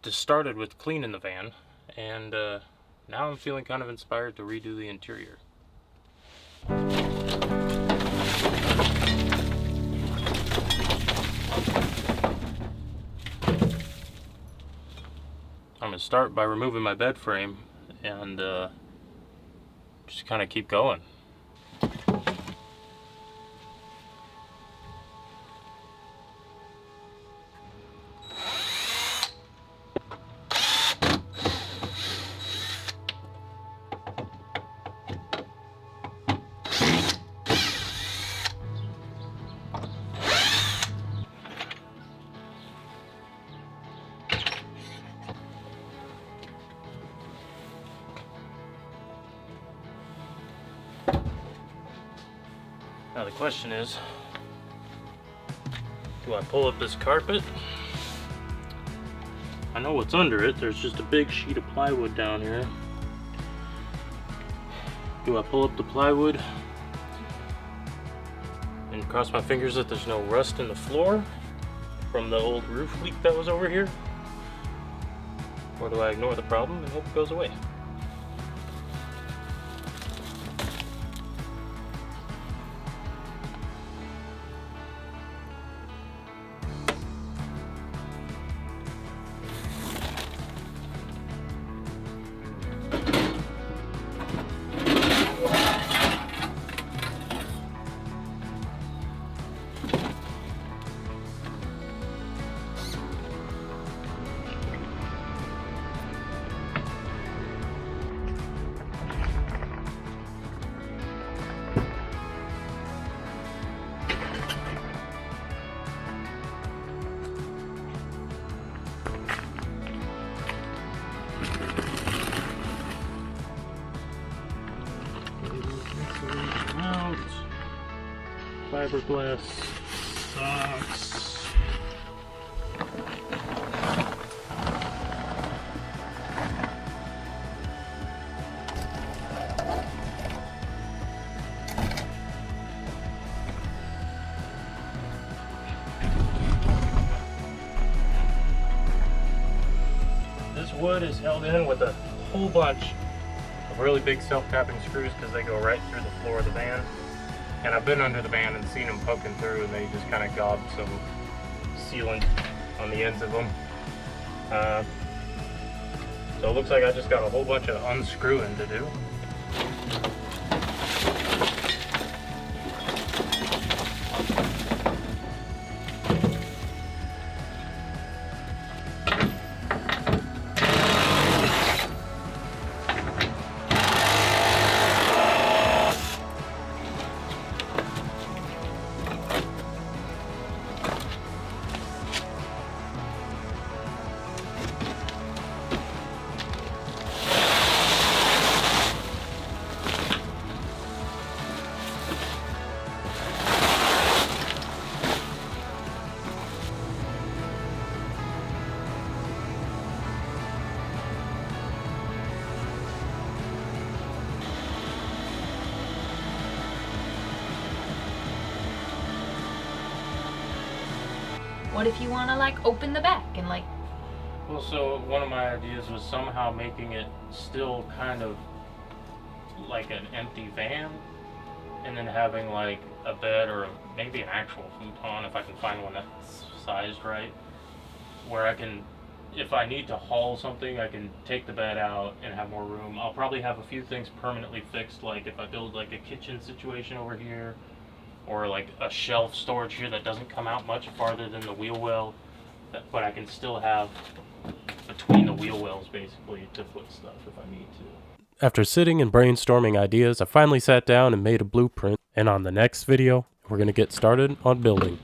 just started with cleaning the van, and now I'm feeling kind of inspired to redo the interior. I'm going to start by removing my bed frame and just kind of keep going. Now the question is, do I pull up this carpet? I know what's under it. There's just a big sheet of plywood down here. Do I pull up the plywood and cross my fingers that there's no rust in the floor from the old roof leak that was over here? Or do I ignore the problem and hope it goes away? Fiberglass socks. This wood is held in with a whole bunch of really big self-tapping screws because they go right through the floor of the van. And I've been under the van and seen them poking through, and they just kind of gobbed some sealant on the ends of them. So it looks like I just got a whole bunch of unscrewing to do. What if you want to like open the back and like... Well, so one of my ideas was somehow making it still kind of like an empty van, and then having like a bed or maybe an actual futon if I can find one that's sized right, where I can, if I need to haul something, I can take the bed out and have more room. I'll probably have a few things permanently fixed, like if I build like a kitchen situation over here, or like a shelf storage here that doesn't come out much farther than the wheel well, but I can still have between the wheel wells basically to put stuff if I need to. After sitting and brainstorming ideas, I finally sat down and made a blueprint, and on the next video, we're going to get started on building.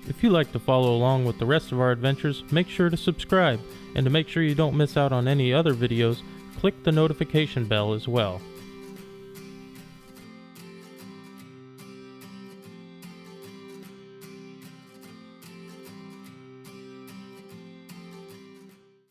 If you like to follow along with the rest of our adventures, make sure to subscribe, and to make sure you don't miss out on any other videos, click the notification bell as well.